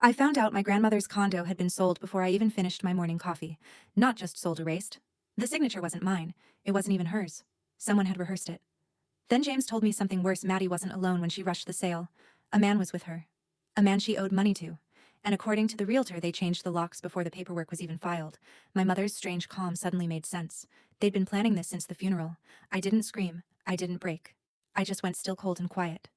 I found out my grandmother's condo had been sold before I even finished my morning coffee. Not just sold, erased. The signature wasn't mine. It wasn't even hers. Someone had rehearsed it. Then James told me something worse. Maddie wasn't alone when she rushed the sale. A man was with her. A man she owed money to. And according to the realtor, they changed the locks before the paperwork was even filed. My mother's strange calm suddenly made sense. They'd been planning this since the funeral. I didn't scream. I didn't break. I just went still, cold and quiet.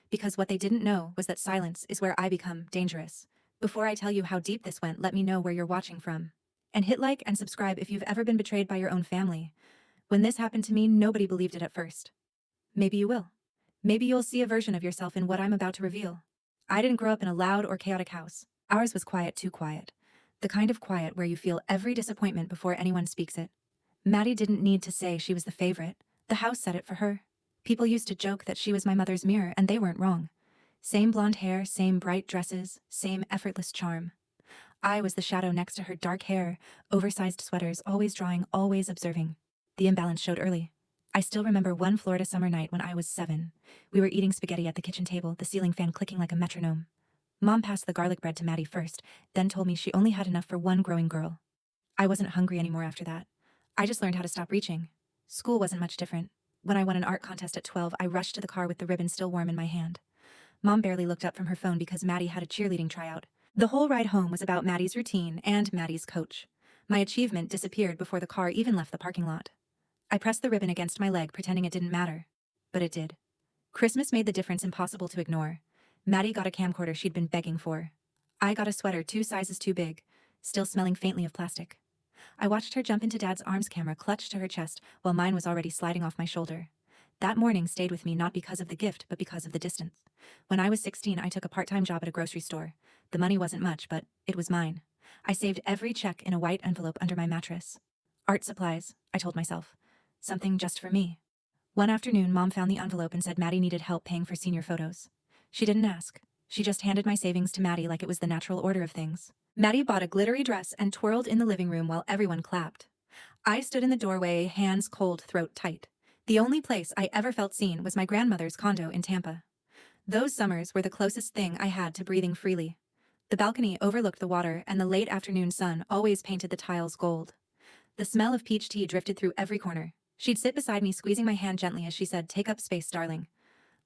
Because what they didn't know was that silence is where I become dangerous. Before I tell you how deep this went, let me know where you're watching from. And hit like and subscribe if you've ever been betrayed by your own family. When this happened to me, nobody believed it at first. Maybe you will. Maybe you'll see a version of yourself in what I'm about to reveal. I didn't grow up in a loud or chaotic house. Ours was quiet, too quiet. The kind of quiet where you feel every disappointment before anyone speaks it. Maddie didn't need to say she was the favorite. The house said it for her. People used to joke that she was my mother's mirror, and they weren't wrong. Same blonde hair, same bright dresses, same effortless charm. I was the shadow next to her, dark hair, oversized sweaters, always drawing, always observing. The imbalance showed early. I still remember one Florida summer night when I was 7. We were eating spaghetti at the kitchen table, the ceiling fan clicking like a metronome. Mom passed the garlic bread to Maddie first, then told me she only had enough for one growing girl. I wasn't hungry anymore after that. I just learned how to stop reaching. School wasn't much different. When I won an art contest at 12, I rushed to the car with the ribbon still warm in my hand. Mom barely looked up from her phone because Maddie had a cheerleading tryout. The whole ride home was about Maddie's routine and Maddie's coach. My achievement disappeared before the car even left the parking lot. I pressed the ribbon against my leg, pretending it didn't matter. But it did. Christmas made the difference impossible to ignore. Maddie got a camcorder she'd been begging for. I got a sweater 2 sizes too big, still smelling faintly of plastic. I watched her jump into Dad's arms, camera clutched to her chest, while mine was already sliding off my shoulder. That morning stayed with me not because of the gift, but because of the distance. When I was 16, I took a part-time job at a grocery store. The money wasn't much, but it was mine. I saved every check in a white envelope under my mattress. Art supplies, I told myself. Something just for me. One afternoon, Mom found the envelope and said Maddie needed help paying for senior photos. She didn't ask. She just handed my savings to Maddie like it was the natural order of things. Maddie bought a glittery dress and twirled in the living room while everyone clapped. I stood in the doorway, hands cold, throat tight. The only place I ever felt seen was my grandmother's condo in Tampa. Those summers were the closest thing I had to breathing freely. The balcony overlooked the water, and the late afternoon sun always painted the tiles gold. The smell of peach tea drifted through every corner. She'd sit beside me, squeezing my hand gently as she said, "Take up space, darling.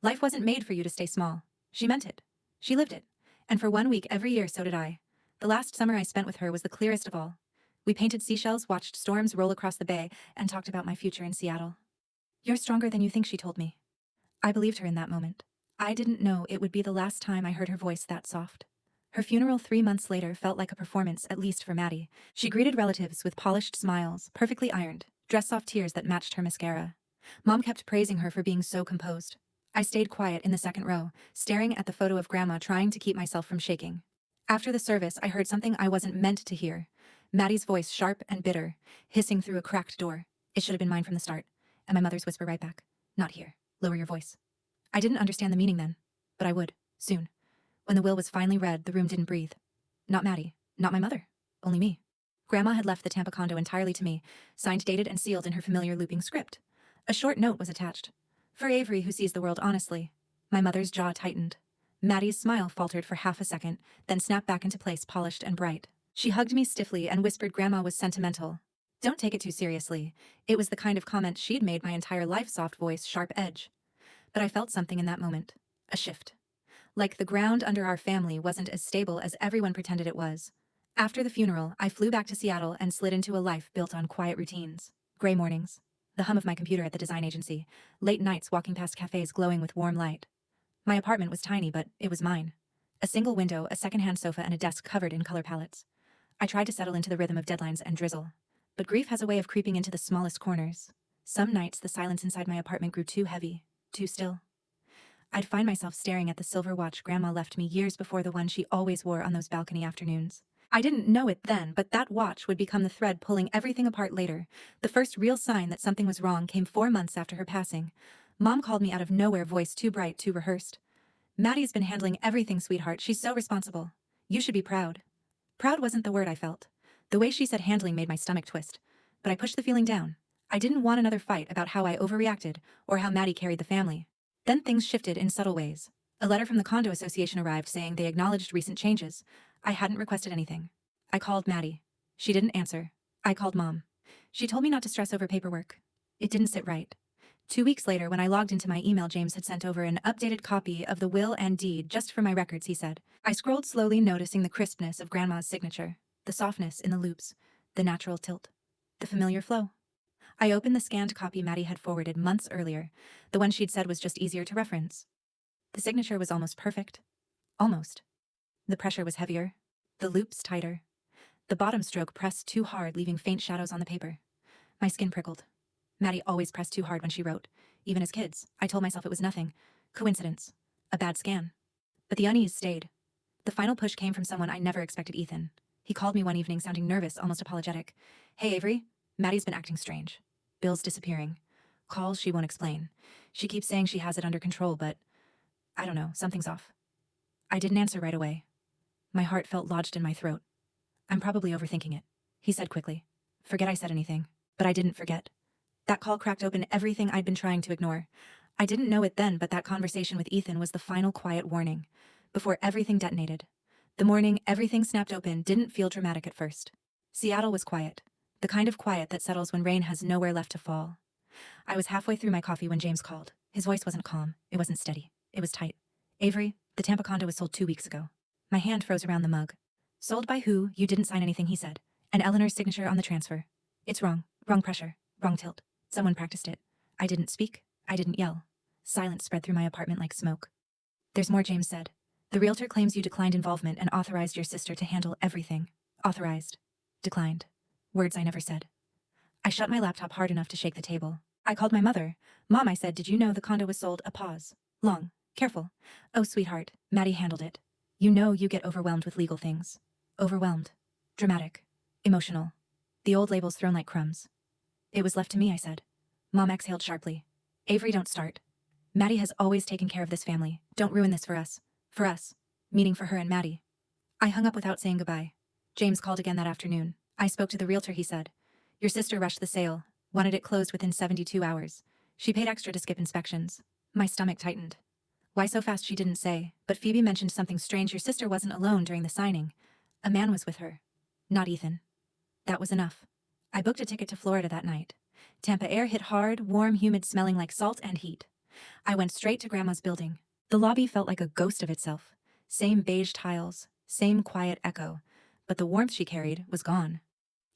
Life wasn't made for you to stay small." She meant it. She lived it. And for 1 week every year, so did I. The last summer I spent with her was the clearest of all. We painted seashells, watched storms roll across the bay, and talked about my future in Seattle. "You're stronger than you think," she told me. I believed her in that moment. I didn't know it would be the last time I heard her voice that soft. Her funeral 3 months later felt like a performance, at least for Maddie. She greeted relatives with polished smiles, perfectly ironed, dress-off tears that matched her mascara. Mom kept praising her for being so composed. I stayed quiet in the second row, staring at the photo of Grandma, trying to keep myself from shaking. After the service, I heard something I wasn't meant to hear. Maddie's voice, sharp and bitter, hissing through a cracked door. It should have been mine from the start. And my mother's whisper right back, "Not here. Lower your voice." I didn't understand the meaning then, but I would, soon. When the will was finally read, the room didn't breathe. Not Maddie, not my mother, only me. Grandma had left the Tampa condo entirely to me, signed, dated, and sealed in her familiar looping script. A short note was attached. "For Avery, who sees the world honestly." My mother's jaw tightened. Maddie's smile faltered for half a second, then snapped back into place, polished and bright. She hugged me stiffly and whispered Grandma was sentimental. Don't take it too seriously. It was the kind of comment she'd made my entire life, soft voice, sharp edge. But I felt something in that moment. A shift. Like the ground under our family wasn't as stable as everyone pretended it was. After the funeral, I flew back to Seattle and slid into a life built on quiet routines. Gray mornings. The hum of my computer at the design agency. Late nights walking past cafes glowing with warm light. My apartment was tiny, but it was mine. A single window, a secondhand sofa, and a desk covered in color palettes. I tried to settle into the rhythm of deadlines and drizzle. But grief has a way of creeping into the smallest corners. Some nights, the silence inside my apartment grew too heavy, too still. I'd find myself staring at the silver watch Grandma left me years before, the one she always wore on those balcony afternoons. I didn't know it then, but that watch would become the thread pulling everything apart later. The first real sign that something was wrong came 4 months after her passing. Mom called me out of nowhere, voice too bright, too rehearsed. "Maddie's been handling everything, sweetheart. She's so responsible. You should be proud." Proud wasn't the word I felt. The way she said handling made my stomach twist. But I pushed the feeling down. I didn't want another fight about how I overreacted or how Maddie carried the family. Then things shifted in subtle ways. A letter from the Condo Association arrived saying they acknowledged recent changes. I hadn't requested anything. I called Maddie. She didn't answer. I called Mom. She told me not to stress over paperwork. It didn't sit right. 2 weeks later, when I logged into my email, James had sent over an updated copy of the will and deed just for my records, he said. I scrolled slowly, noticing the crispness of Grandma's signature, the softness in the loops, the natural tilt, the familiar flow. I opened the scanned copy Maddie had forwarded months earlier, the one she'd said was just easier to reference. The signature was almost perfect. Almost. The pressure was heavier, the loops tighter, the bottom stroke pressed too hard, leaving faint shadows on the paper. My skin prickled. Maddie always pressed too hard when she wrote. Even as kids, I told myself it was nothing. Coincidence. A bad scan. But the unease stayed. The final push came from someone I never expected, Ethan. He called me one evening, sounding nervous, almost apologetic. Hey, Avery. Maddie's been acting strange. Bill's disappearing. Calls she won't explain. She keeps saying she has it under control, but I don't know, something's off. I didn't answer right away. My heart felt lodged in my throat. I'm probably overthinking it, he said quickly. Forget I said anything. But I didn't forget. That call cracked open everything I'd been trying to ignore. I didn't know it then, but that conversation with Ethan was the final quiet warning, before everything detonated. The morning everything snapped open didn't feel dramatic at first. Seattle was quiet, the kind of quiet that settles when rain has nowhere left to fall. I was halfway through my coffee when James called. His voice wasn't calm, it wasn't steady, it was tight. Avery, the Tampa condo was sold 2 weeks ago. My hand froze around the mug. Sold by who? You didn't sign anything, he said. And Eleanor's signature on the transfer. It's wrong. Wrong pressure. Wrong tilt. Someone practiced it. I didn't speak. I didn't yell. Silence spread through my apartment like smoke. There's more, James said. The realtor claims you declined involvement and authorized your sister to handle everything. Authorized. Declined. Words I never said. I shut my laptop hard enough to shake the table. I called my mother. Mom, I said, did you know the condo was sold? A pause. Long. Careful. Oh, sweetheart. Maddie handled it. You know you get overwhelmed with legal things. Overwhelmed. Dramatic. Emotional. The old labels thrown like crumbs. It was left to me, I said. Mom exhaled sharply. Avery, don't start. Maddie has always taken care of this family. Don't ruin this for us. For us. Meaning for her and Maddie. I hung up without saying goodbye. James called again that afternoon. I spoke to the realtor, he said. Your sister rushed the sale. Wanted it closed within 72 hours. She paid extra to skip inspections. My stomach tightened. Why so fast, she didn't say, but Phoebe mentioned something strange. Your sister wasn't alone during the signing. A man was with her. Not Ethan. That was enough. I booked a ticket to Florida that night. Tampa air hit hard, warm, humid, smelling like salt and heat. I went straight to Grandma's building. The lobby felt like a ghost of itself. Same beige tiles, same quiet echo, but the warmth she carried was gone.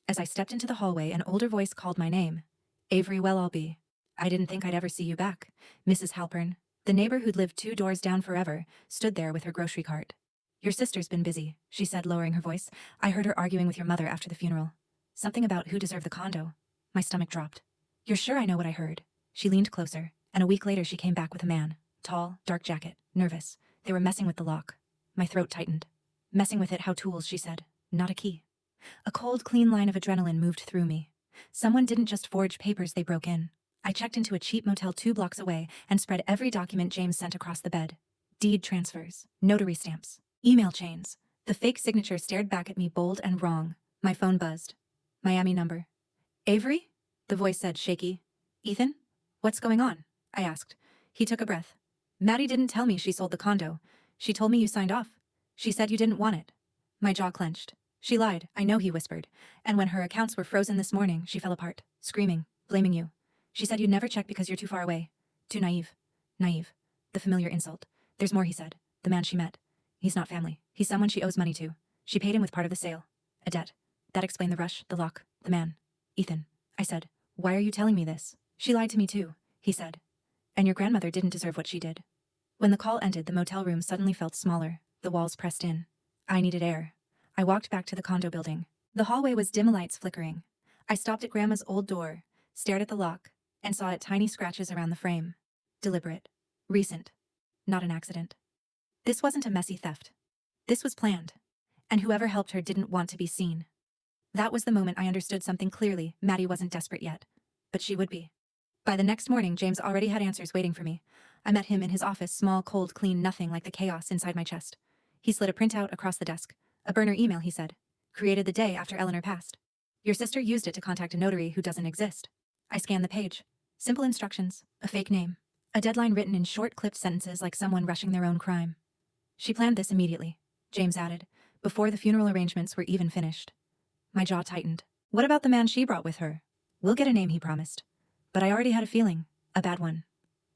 As I stepped into the hallway, an older voice called my name. Avery, well, I'll be. I didn't think I'd ever see you back. Mrs. Halpern, the neighbor who'd lived 2 doors down forever, stood there with her grocery cart. Your sister's been busy, she said, lowering her voice. I heard her arguing with your mother after the funeral. Something about who deserved the condo. My stomach dropped. You're sure I know what I heard? She leaned closer, and a week later she came back with a man. Tall, dark jacket, nervous. They were messing with the lock. My throat tightened. Messing with it, how tools, she said. Not a key. A cold, clean line of adrenaline moved through me. Someone didn't just forge papers, they broke in. I checked into a cheap motel 2 blocks away and spread every document James sent across the bed. Deed transfers, notary stamps, email chains. The fake signature stared back at me, bold and wrong. My phone buzzed. Miami number. Avery? The voice said, shaky. Ethan? What's going on? I asked. He took a breath. Maddie didn't tell me she sold the condo. She told me you signed off. She said you didn't want it. My jaw clenched. She lied, I know, he whispered. And when her accounts were frozen this morning, she fell apart, screaming, blaming you. She said you'd never check because you're too far away. Too naive. Naive. The familiar insult. There's more, he said. The man she met. He's not family. He's someone she owes money to. She paid him with part of the sale. A debt. That explained the rush, the lock, the man. Ethan. I said, why are you telling me this? She lied to me too, he said. And your grandmother didn't deserve what she did. When the call ended, the motel room suddenly felt smaller, the walls pressed in. I needed air. I walked back to the condo building. The hallway was dim, lights flickering. I stopped at Grandma's old door, stared at the lock, and saw it tiny scratches around the frame. Deliberate. Recent. Not an accident. This wasn't a messy theft. This was planned. And whoever helped her didn't want to be seen. That was the moment I understood something clearly. Maddie wasn't desperate yet. But she would be. By the next morning, James already had answers waiting for me. I met him in his office, small, cold, clean, nothing like the chaos inside my chest. He slid a printout across the desk. A burner email, he said. Created the day after Eleanor passed. Your sister used it to contact a notary who doesn't exist. I scanned the page. Simple instructions. A fake name. A deadline written in short, clipped sentences like someone rushing their own crime. She planned this immediately, James added. before the funeral arrangements were even finished. My jaw tightened. What about the man she brought with her? We'll get a name, he promised. But I already had a feeling. A bad one.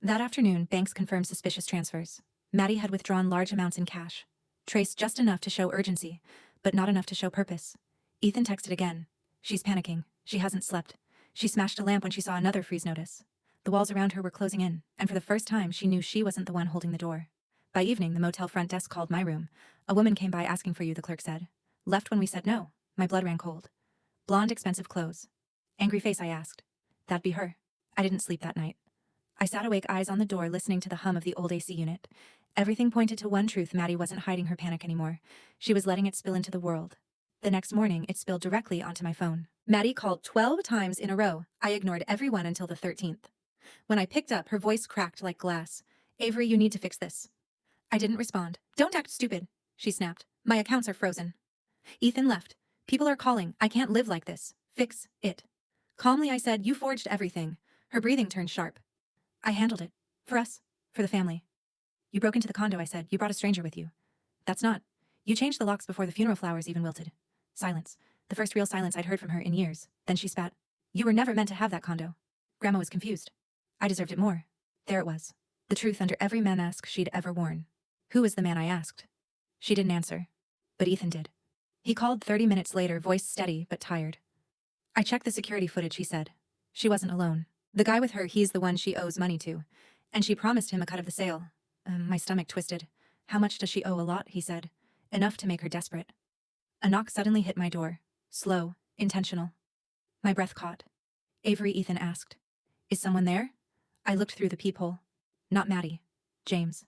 That afternoon, banks confirmed suspicious transfers. Maddie had withdrawn large amounts in cash. Traced just enough to show urgency, but not enough to show purpose. Ethan texted again. She's panicking. She hasn't slept. She smashed a lamp when she saw another freeze notice. The walls around her were closing in, and for the first time she knew she wasn't the one holding the door. By evening, the motel front desk called my room. A woman came by asking for you, the clerk said. Left when we said no. My blood ran cold. Blonde, expensive clothes. Angry face, I asked. That'd be her. I didn't sleep that night. I sat awake, eyes on the door, listening to the hum of the old AC unit. Everything pointed to one truth: Maddie wasn't hiding her panic anymore. She was letting it spill into the world. The next morning, it spilled directly onto my phone. Maddie called 12 times in a row. I ignored everyone until the 13th. When I picked up, her voice cracked like glass. Avery, you need to fix this. I didn't respond. Don't act stupid, she snapped. My accounts are frozen. Ethan left. People are calling. I can't live like this. Fix it. Calmly, I said, you forged everything. Her breathing turned sharp. I handled it. For us. For the family. You broke into the condo, I said. You brought a stranger with you. That's not. You changed the locks before the funeral flowers even wilted. Silence. The first real silence I'd heard from her in years. Then she spat. You were never meant to have that condo. Grandma was confused. I deserved it more. There it was. The truth under every mask she'd ever worn. Who was the man, I asked. She didn't answer. But Ethan did. He called 30 minutes later, voice steady but tired. I checked the security footage, he said. She wasn't alone. The guy with her, he's the one she owes money to. And she promised him a cut of the sale. My stomach twisted. How much does she owe? A lot, he said. Enough to make her desperate. A knock suddenly hit my door. Slow, intentional. My breath caught. Avery, Ethan asked. Is someone there? I looked through the peephole. Not Maddie. James.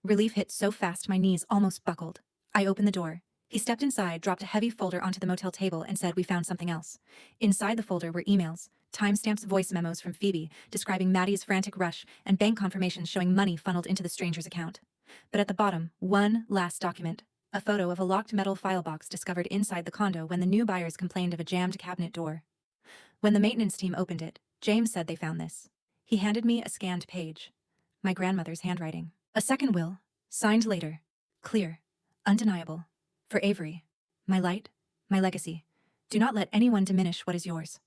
Relief hit so fast my knees almost buckled. I opened the door. He stepped inside, dropped a heavy folder onto the motel table, and said, we found something else. Inside the folder were emails, timestamps, voice memos from Phoebe describing Maddie's frantic rush, and bank confirmations showing money funneled into the stranger's account. But at the bottom, one last document. A photo of a locked metal file box discovered inside the condo when the new buyers complained of a jammed cabinet door. When the maintenance team opened it, James said they found this. He handed me a scanned page. My grandmother's handwriting. A second will, signed later. Clear. Undeniable. For Avery. My light. My legacy. Do not let anyone diminish what is yours.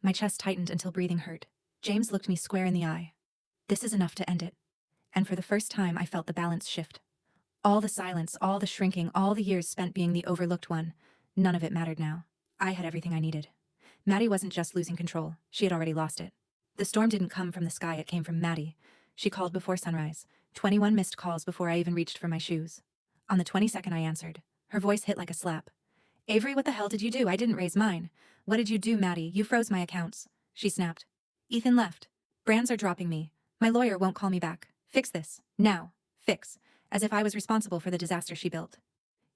My chest tightened until breathing hurt. James looked me square in the eye. This is enough to end it. And for the first time, I felt the balance shift. All the silence, all the shrinking, all the years spent being the overlooked one. None of it mattered now. I had everything I needed. Maddie wasn't just losing control. She had already lost it. The storm didn't come from the sky, it came from Maddie. She called before sunrise. 21 missed calls before I even reached for my shoes. On the 22nd, I answered. Her voice hit like a slap. Avery, what the hell did you do? I didn't raise mine. What did you do, Maddie? You froze my accounts. She snapped. Ethan left. Brands are dropping me. My lawyer won't call me back. Fix this. Now. Fix. As if I was responsible for the disaster she built.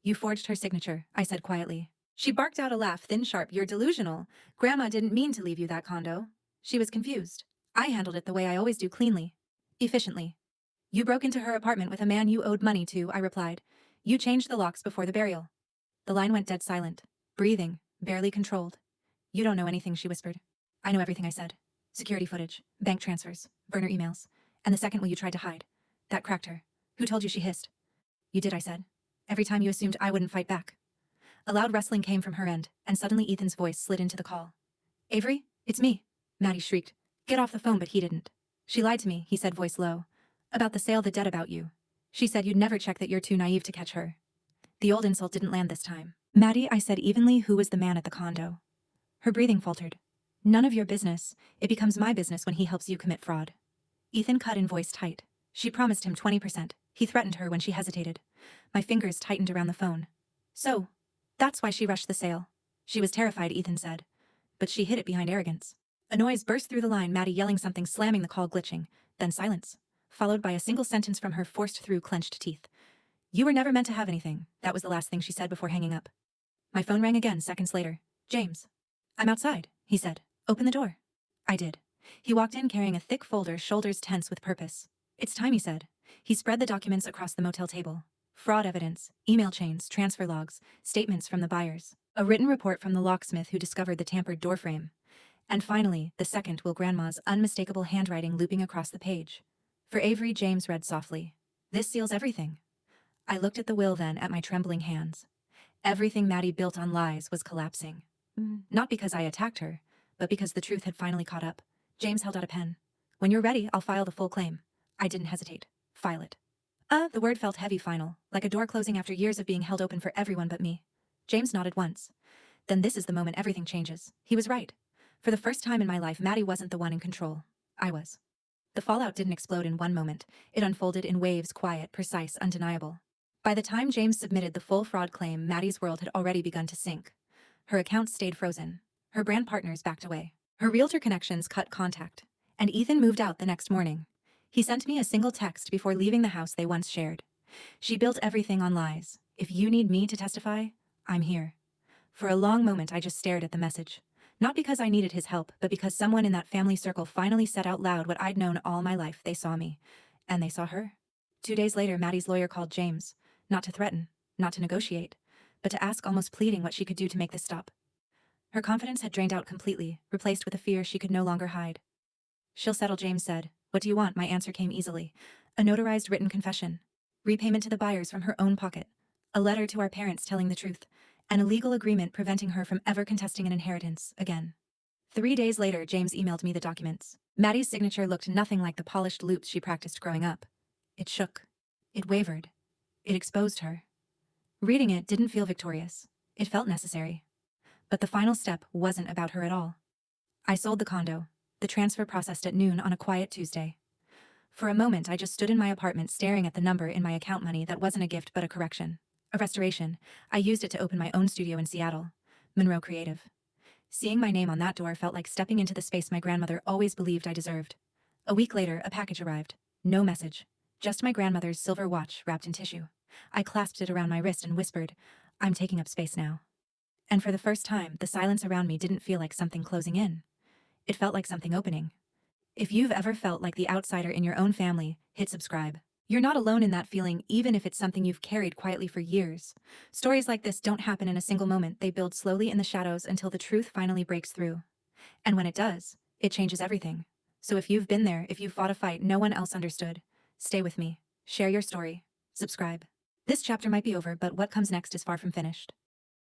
You forged her signature, I said quietly. She barked out a laugh, thin, sharp. You're delusional. Grandma didn't mean to leave you that condo. She was confused. I handled it the way I always do, cleanly. Efficiently. You broke into her apartment with a man you owed money to, I replied. You changed the locks before the burial. The line went dead silent. Breathing, barely controlled. You don't know anything, she whispered. I know everything, I said. Security footage, bank transfers, burner emails, and the second will you tried to hide. That cracked her. Who told you? She hissed. You did, I said. Every time you assumed I wouldn't fight back. A loud rustling came from her end, and suddenly Ethan's voice slid into the call. Avery, it's me, Maddie shrieked. Get off the phone, but he didn't. She lied to me, he said, voice low. About the sale, the debt, about you. She said you'd never check, that you're too naive to catch her. The old insult didn't land this time. Maddie, I said evenly, who was the man at the condo? Her breathing faltered. None of your business. It becomes my business when he helps you commit fraud. Ethan cut in, voice tight. She promised him 20%. He threatened her when she hesitated. My fingers tightened around the phone. So, that's why she rushed the sale. She was terrified, Ethan said. But she hid it behind arrogance. A noise burst through the line, Maddie yelling something, slamming the call, glitching. Then silence, followed by a single sentence from her forced through clenched teeth. You were never meant to have anything. That was the last thing she said before hanging up. My phone rang again seconds later. James. I'm outside, he said. Open the door. I did. He walked in carrying a thick folder, shoulders tense with purpose. It's time, he said. He spread the documents across the motel table. Fraud evidence, email chains, transfer logs, statements from the buyers, a written report from the locksmith who discovered the tampered doorframe. And finally, the second will, Grandma's unmistakable handwriting looping across the page. For Avery, James read softly. This seals everything. I looked at the will, then at my trembling hands. Everything Maddie built on lies was collapsing. Not because I attacked her, but because the truth had finally caught up. James held out a pen. "When you're ready, I'll file the full claim." I didn't hesitate. "File it." The word felt heavy final, like a door closing after years of being held open for everyone but me. James nodded once. Then this is the moment everything changes. He was right. For the first time in my life, Maddie wasn't the one in control. I was. The fallout didn't explode in one moment. It unfolded in waves, quiet, precise, undeniable. By the time James submitted the full fraud claim, Maddie's world had already begun to sink. Her accounts stayed frozen. Her brand partners backed away. Her realtor connections cut contact. And Ethan moved out the next morning. He sent me a single text before leaving the house they once shared. "She built everything on lies. If you need me to testify, I'm here." For a long moment, I just stared at the message. Not because I needed his help, but because someone in that family circle finally said out loud what I'd known all my life. They saw me. And they saw her. 2 days later, Maddie's lawyer called James. Not to threaten, not to negotiate, but to ask, almost pleading, what she could do to make this stop. Her confidence had drained out completely, replaced with a fear she could no longer hide. "She'll settle," James said. "What do you want?" My answer came easily. A notarized written confession. Repayment to the buyers from her own pocket. A letter to our parents telling the truth. And a legal agreement preventing her from ever contesting an inheritance again. 3 days later, James emailed me the documents. Maddie's signature looked nothing like the polished loops she practiced growing up. It shook. It wavered. It exposed her. Reading it didn't feel victorious. It felt necessary. But the final step wasn't about her at all. I sold the condo. The transfer processed at noon on a quiet Tuesday. For a moment, I just stood in my apartment staring at the number in my account money that wasn't a gift but a correction. A restoration. I used it to open my own studio in Seattle. Monroe Creative. Seeing my name on that door felt like stepping into the space my grandmother always believed I deserved. A week later, a package arrived. No message. Just my grandmother's silver watch wrapped in tissue. I clasped it around my wrist and whispered, "I'm taking up space now." And for the first time, the silence around me didn't feel like something closing in. It felt like something opening. If you've ever felt like the outsider in your own family, hit subscribe. You're not alone in that feeling, even if it's something you've carried quietly for years. Stories like this don't happen in a single moment. They build slowly in the shadows until the truth finally breaks through. And when it does, it changes everything. So if you've been there, if you've fought a fight no one else understood, stay with me. Share your story. Subscribe. This chapter might be over, but what comes next is far from finished.